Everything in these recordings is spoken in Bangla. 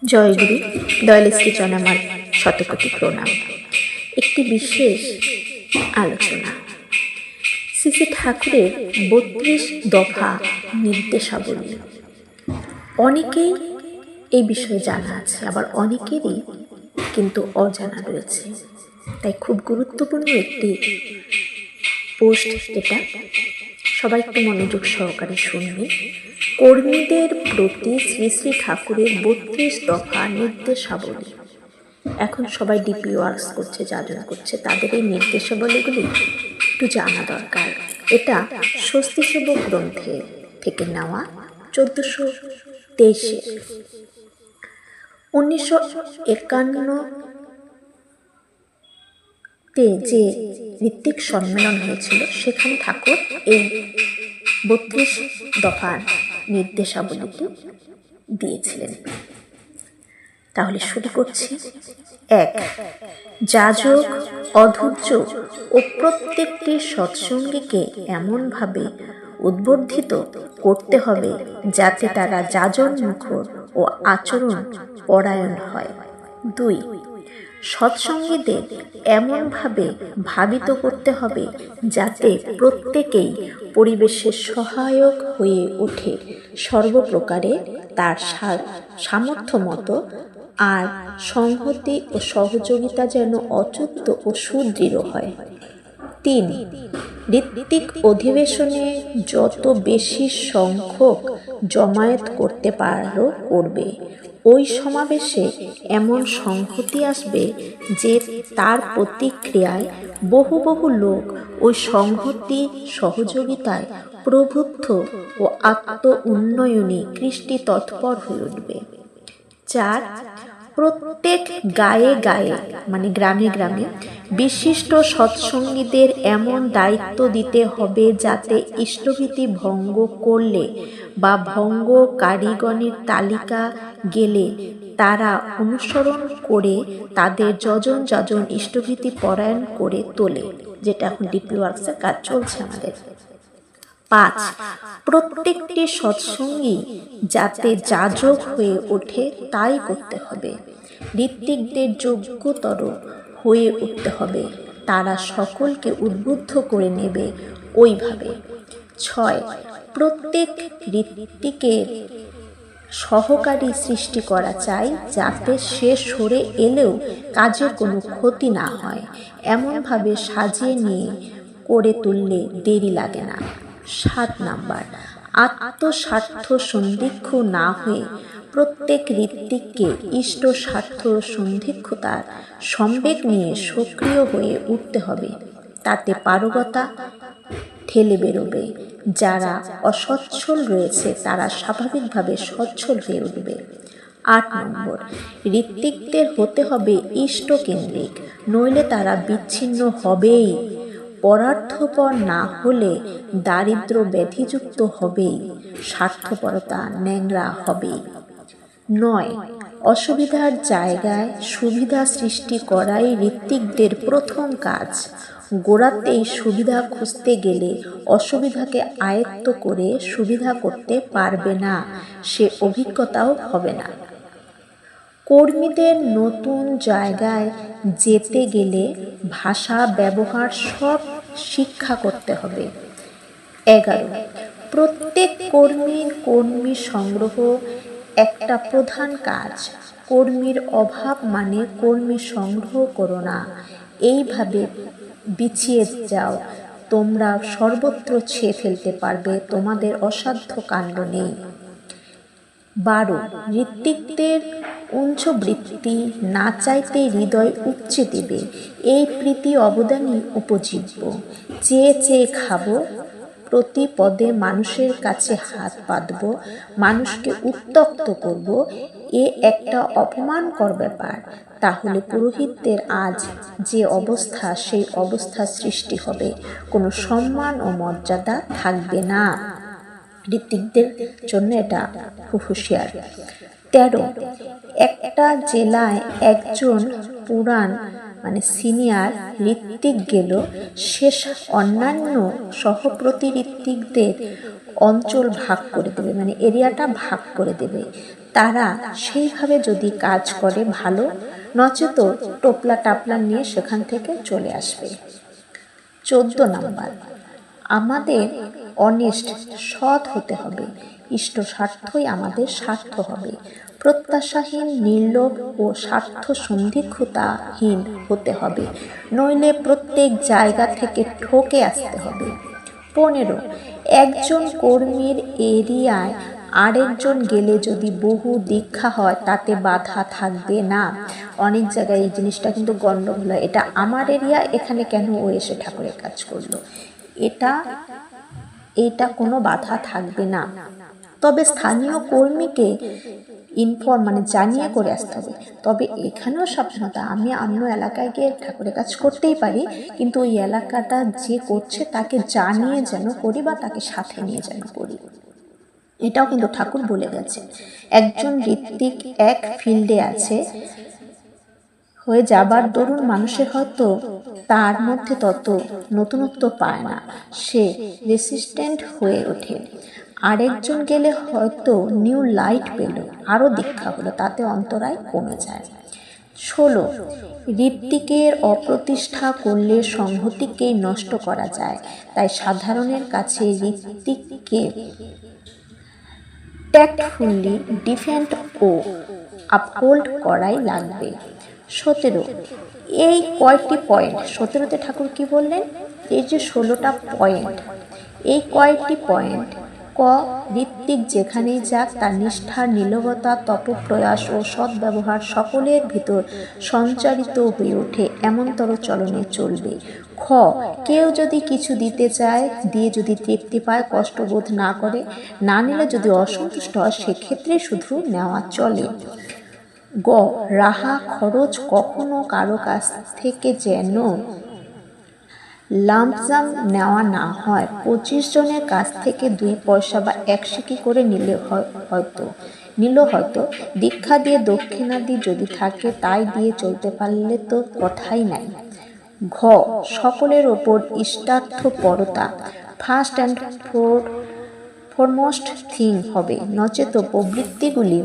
জয়গুরু দয়াল কিচন আমার শতকোটি প্রণাম। একটি বিশেষ আলোচনা শ্রী শ্রী ঠাকুরের 32 দফা নির্দেশাবলী। অনেকেই এই বিষয়ে জানা আছে, আবার অনেকেরই কিন্তু অজানা রয়েছে। তাই খুব গুরুত্বপূর্ণ একটি পোস্ট এটা, সবাই একটু মনোযোগ সহকারে শুনবেন। কর্মীদের প্রতি শ্রী শ্রী ঠাকুরের 32 দফা নির্দেশাবলী। এখন সবাই ডিপি ওয়ার্কস করছে, যাজন করছে, তাদের এই নির্দেশাবলীগুলি একটু জানা দরকার। এটা স্বস্তি সেবক গ্রন্থে থেকে নেওয়া, 1423। 1951 যে ঋত্বিক সম্মেলন হয়েছিল, সেখানে ঠাকুর এই 32 দফার নির্দেশাবলীটি দিয়েছিলেন। তাহলে শুরু করছি। 1. যাজক অধৈর্য ও প্রত্যেকটি সৎসঙ্গীকে এমনভাবে উদ্বর্ধিত করতে হবে যাতে তারা যাজন মুখর ও আচরণ পরায়ণ হয়। 2. সৎসঙ্গীদের এমনভাবে ভাবিত করতে হবে যাতে প্রত্যেকেই পরিবেশের সহায়ক হয়ে ওঠে সর্বপ্রকারে তার সামর্থ্য মতো, আর সংহতি ও সহযোগিতা যেন অচ্যুত ও সুদৃঢ় হয়। 3. ঋত্বিক অধিবেশনে যত বেশি সংখ্যক জমায়েত করতে পারো করবে। ওই সমাবেশে এমন সংহতি আসবে যে তার প্রতিক্রিয়ায় বহু বহু লোক ওই সংহতি সহযোগিতায় প্রবুদ্ধ ও আত্ম উন্নয়নে কৃষ্টি তৎপর হয়ে উঠবে। 4. প্রত্যেক গায়ে গায়ে মানে গ্রামে গ্রামে বিশিষ্ট সৎসঙ্গীদের এমন দায়িত্ব দিতে হবে যাতে ইষ্টভীতি ভঙ্গ করলে বা ভঙ্গকারীগণের তালিকা গেলে তারা অনুসরণ করে তাদের যজন যজন ইষ্টভীতি পরায়ণ করে তোলে, যেটা এখন ডিপি ওয়ার্কসের কাজ চলছে আমাদের। 5. প্রত্যেকটি সৎসঙ্গী যাতে যাজক হয়ে ওঠে তাই করতে হবে। ঋত্বিকদের যোগ্যতর হয়ে উঠতে হবে, তারা সকলকে উদ্বুদ্ধ করে নেবে ওইভাবে। 6. প্রত্যেক ঋত্বিকের সহকারী সৃষ্টি করা চাই যাতে সে সরে এলেও কাজের কোনো ক্ষতি না হয়, এমনভাবে সাজিয়ে নিয়ে করে তুললে দেরি লাগে না। 7 নাম্বার, আত্মস্বার্থ সন্দিগ্ধ না হয়ে প্রত্যেক ঋত্বিককে ইষ্ট স্বার্থ সন্দিগ্ধতার সম্বেগ নিয়ে সক্রিয় হয়ে উঠতে হবে, তাতে পারগতা ঠেলে বেরোবে। যারা অসচ্ছল রয়েছে তারা স্বাভাবিকভাবে সচ্ছল হয়ে উঠবে। 8 নম্বর, ঋত্বিকদের হতে হবে ইষ্টকেন্দ্রিক, নইলে তারা বিচ্ছিন্ন হবেই। পরার্থপর না হলে দারিদ্র ব্যাধিযুক্ত হবেই, স্বার্থপরতা ন্যাংরা হবেই। 9. অসুবিধার জায়গায় সুবিধা সৃষ্টি করাই ঋত্বিকদের প্রথম কাজ। গোড়াতেই সুবিধা খুঁজতে গেলে অসুবিধাকে আয়ত্ত করে সুবিধা করতে পারবে না, সে অভিজ্ঞতাও হবে না। কর্মীদের নতুন জায়গায় যেতে গেলে ভাষা ব্যবহার সব শিক্ষা করতে হবে। 11. প্রত্যেক কর্মী সংগ্রহ একটা প্রধান কাজ। কর্মীর অভাব মানে কর্মী সংগ্রহ করো না, এইভাবে বিছিয়ে যাও, তোমরা সর্বত্র ছেয়ে ফেলতে পারবে, তোমাদের অসাধ্য কাণ্ড নেই। 12. ঋত্বিকদের উঞ্চবৃত্তি না চাইতে হৃদয় উপচে দেবে, এই প্রীতি অবদানই উপজীব্য। চেয়ে চেয়ে খাবো, প্রতি পদে মানুষের কাছে হাত পাতব, মানুষকে উত্ত্যক্ত করব, এ একটা অপমানকর ব্যাপার। তাহলে পুরোহিতদের আজ যে অবস্থা, সেই অবস্থা সৃষ্টি হবে, কোনো সম্মান ও মর্যাদা থাকবে না। ঋত্বিকদের জন্য এটা খুব হুঁশিয়ার। 13. একটা জেলায় একজন পুরাণ মানে সিনিয়র ঋত্বিক গেল, শেষ অন্যান্য সহপ্রতি ঋত্বিকদের অঞ্চল ভাগ করে দেবে, মানে এরিয়াটা ভাগ করে দেবে। তারা সেইভাবে যদি কাজ করে ভালো, নচেত টোপলা টাপলা নিয়ে সেখান থেকে চলে আসবে। 14 নম্বর, আমাদের অনেস্ট, সৎ হতে হবে। ইষ্ট স্বার্থই আমাদের স্বার্থ হবে। প্রত্যাশাহীন, নির্লোভ ও স্বার্থ সন্ধিক্ষুতাহীন হতে হবে, নইলে প্রত্যেক জায়গা থেকে ঠকে আসতে হবে। 15, একজন কর্মীর এরিয়ায় আরেকজন গেলে যদি বহু দীক্ষা হয় তাতে বাধা থাকবে না। অনেক জায়গায় এই জিনিসটা কিন্তু গণ্ডগোল হয়, এটা আমার এরিয়া, এখানে কেন ও এসে ঠাকুরের কাজ করলো, এটা কোনো বাধা থাকবে না। তবে স্থানীয় কর্মীকে মানে জানিয়ে করে আসতে হবে। তবে এখানেও সাবধানতা, আমি অন্য এলাকায় গিয়ে ঠাকুরের কাজ করতেই পারি, কিন্তু ওই এলাকাটা যে করছে তাকে জানিয়ে যেন করি বা তাকে সাথে নিয়ে যেন করি, এটাও কিন্তু ঠাকুর বলে গেছে। একজন ঋত্বিক এক ফিল্ডে আছে হয়ে যাবার দরুন মানুষের হয়তো তার মধ্যে তত নতুনত্ব পায় না, সে রেসিস্ট্যান্ট হয়ে ওঠে। আরেকজন গেলে হয়তো নিউ লাইট পেল, আরও দীক্ষা হলো, তাতে অন্তরায় কমে যায়। 16, ঋত্বিকের অপ্রতিষ্ঠা করলে সংহতিকেই নষ্ট করা যায়, তাই সাধারণের কাছে ঋত্বিককে ট্যাক্টফুলি ডিফেন্ড ও আপহোল্ড করাই লাগবে। 17, এই কয়েকটি পয়েন্ট, 17তে ঠাকুর কি বললেন, এই যে 16টা পয়েন্ট, এই কয়েকটি পয়েন্ট, ক, ঋত্বিক যেখানেই যাক তার নিষ্ঠা, নীরবতা, তপপ্রয়াস ও সদ্ব্যবহার সকলের ভিতর সঞ্চারিত হয়ে ওঠে এমনতর চলনে চলবে। খ, কেউ যদি কিছু দিতে চায়, দিয়ে যদি তৃপ্তি পায়, কষ্টবোধ না করে, না নিলে যদি অসন্তুষ্ট হয়, সেক্ষেত্রে শুধু নেওয়া চলে। গ, রাহা খরচ কখনো কারো কাছ থেকে যেন লাম্পসাম নেওয়া না হয়। 25 জনের কাছ থেকে 2 পয়সা বা 1 সিকি করে নিল হয়তো, দীক্ষা দিয়ে দক্ষিণাদি যদি থাকে তাই দিয়ে চলতে পারলে তো কথাই নাই। ঘ, সকলের ওপর ইষ্টার্থপরতা ফার্স্ট অ্যান্ড ফরমোস্ট থিং হবে, নচেত প্রবৃত্তিগুলি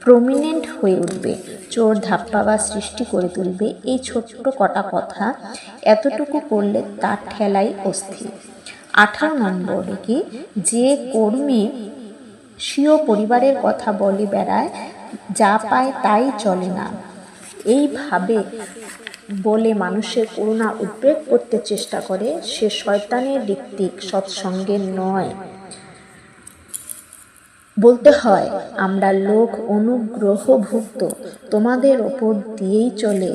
প্রমিনেন্ট হয়ে উঠবে, চোর ধাপ্পা সৃষ্টি করে তুলবে। এই ছোট্ট কটা কথা এতটুকু করলে তার ঠেলাই অস্থির। 18 নম্বরে কি, যে কর্মী স্বীয় পরিবারের কথা বলে বেড়ায়, যা পায় তাই চলে না, এইভাবে বলে মানুষের করুণা উদ্বেগ করতে চেষ্টা করে, সে শয়তানের ঋত্বিক, সৎসঙ্গের নয়। বলতে হয়, আমরা লোক অনুগ্রহভুক্ত, তোমাদের ওপর দিয়েই চলে,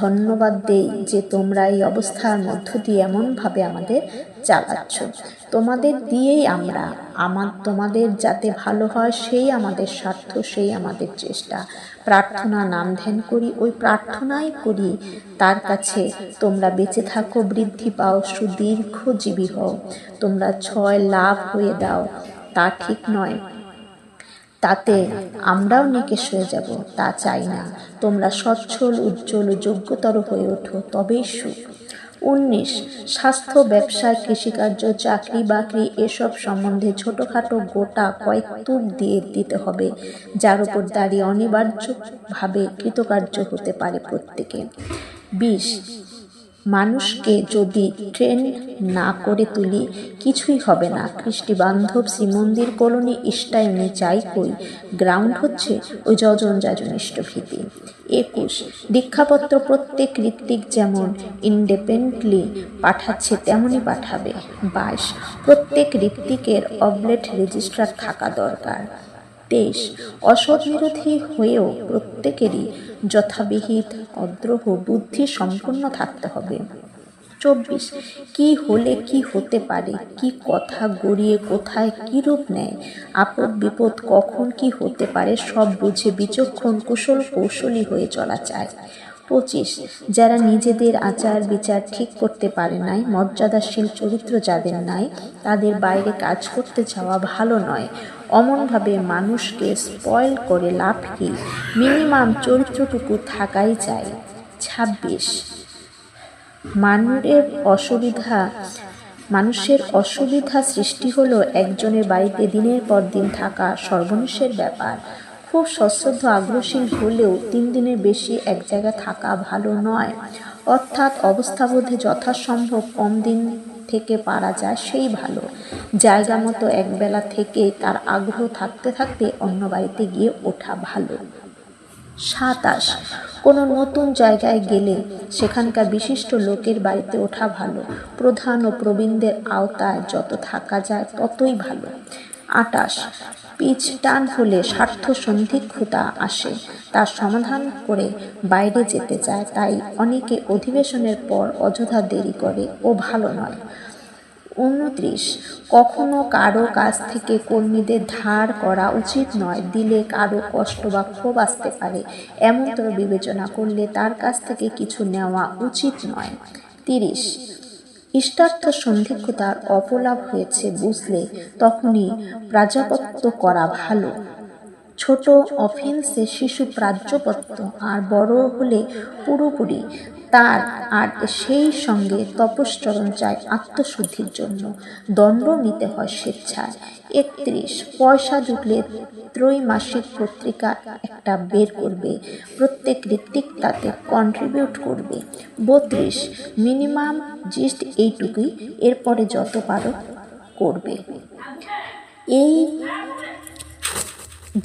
ধন্যবাদ দেই যে তোমরা এই অবস্থার মধ্য দিয়ে এমনভাবে আমাদের চালাচ্ছ। তোমাদের দিয়েই আমরা, তোমাদের যাতে ভালো হয় সেই আমাদের স্বার্থ, সেই আমাদের চেষ্টা। প্রার্থনা, নাম ধ্যান করি, ওই প্রার্থনাই করি তার কাছে তোমরা বেঁচে থাকো, বৃদ্ধি পাও, সুদীর্ঘজীবী হও। তোমরা 6 লাভ হয়ে দাও, তা ঠিক নয়, তাতে আমরাও নিকেশ হয়ে যাব, তা চাই না। তোমরা সচ্ছল, উজ্জ্বল, যোগ্যতর হয়ে ওঠো, তবেই সুখ। 19, স্বাস্থ্য, ব্যবসায়, কৃষিকার্য, চাকরি বাকরি এসব সম্বন্ধে ছোটোখাটো গোটা কয়েক তুক দিয়ে দিতে হবে, যার উপর দাঁড়িয়ে অনিবার্যভাবে কৃতকার্য হতে পারে প্রত্যেকে। 20, মানুষকে যদি ট্রেন না করে তুলি কিছুই হবে না। কৃষ্টি বান্ধব শ্রীমন্দির কলোনি ইষ্টাইনি চাই কই, গ্রাউন্ড হচ্ছে ওই যজন যাজন ইষ্টভীতি। 21, দীক্ষাপত্র প্রত্যেক ঋত্বিক যেমন ইন্ডিপেন্ডেন্টলি পাঠাচ্ছে তেমনই পাঠাবে। 22, প্রত্যেক ঋত্বিকের অবলেট রেজিস্ট্রার থাকা দরকার। 23, অসৎ বিরোধী হয়েও প্রত্যেকেরই যথাবিহিত অদ্রোহ বুদ্ধি সম্পন্ন থাকতে হবে। 24, কি হলে কি হতে পারে, কি কথা গড়িয়ে কোথায় কি রূপ নেয়, আপদ বিপদ কখন কি হতে পারে সব বুঝে বিচক্ষণ কুশল কৌশলী হয়ে চলা চায়। 25, যারা নিজেদের আচার বিচার ঠিক করতে পারে নাই, মর্যাদাশীল চরিত্র যাদের নাই, তাদের বাইরে কাজ করতে যাওয়া ভালো নয়। অমনভাবে মানুষকে স্পয়েল করে লাভ কি, মিনিমাম চরিত্রটুকু থাকাই চাই। 26, মানুষের অসুবিধা মানুষের অসুবিধা সৃষ্টি হলো একজনের বাড়িতে দিনের পর দিন থাকা সর্বনেশের ব্যাপার। খুব সশ্রদ্ধ আগ্রহশীল হলেও 3 দিনের বেশি এক জায়গায় থাকা ভালো নয়। অর্থাৎ অবস্থাবোধে যথাসম্ভব কম দিন থেকে পারা যায় সেই ভালো। জায়গা মতো একবেলা থেকে তার আগ্রহ থাকতে থাকতে অন্য বাড়িতে গিয়ে ওঠা ভালো। 27, কোনো নতুন জায়গায় গেলে সেখানকার বিশিষ্ট লোকের বাড়িতে ওঠা ভালো। প্রধান ও প্রবীণদের আওতায় যত থাকা যায় ততই ভালো। 28, পিচ টান হলে স্বার্থ সন্ধিক্ষুতা আসে, তার সমাধান করে বাইরে যেতে চায়, তাই অনেকে অধিবেশনের পর অযথা দেরি করে ও ভালো নয়। 29, কখনো কারো কাছ থেকে কর্মীদের ধার করা উচিত নয়। দিলে কারো কষ্ট বা ক্ষোভ আসতে পারে, এমনতর বিবেচনা করলে তার কাছ থেকে কিছু নেওয়া উচিত নয়। 30, ইষ্টার্থ সন্ধিক্ষুতার অপলাভ হয়েছে বুঝলে তখনই প্রায়শ্চিত্ত করা ভালো। ছোট অফেন্সে শিশু প্রায়শ্চিত্ত, আর বড় হলে পুরোপুরি। তার আর সেই সঙ্গে তপশ্চরণ চাই আত্মশুদ্ধির জন্য, দণ্ড নিতে হয় স্বেচ্ছায়। 31, পয়সা জুটলে ত্রৈমাসিক পত্রিকা একটা বের করবে, প্রত্যেক ঋত্বিক তাতে কন্ট্রিবিউট করবে। 32, মিনিমাম জিস্ট এইটুকুই, এরপরে যত পারো করবে। এই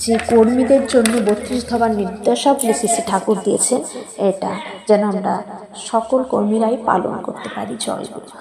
যে কর্মীদের জন্য 32 দফার নির্দেশাবলী শ্রী ঠাকুর দিয়েছেন, এটা যেন আমরা সকল কর্মীরাই পালন করতে পারি। জয় গুরু।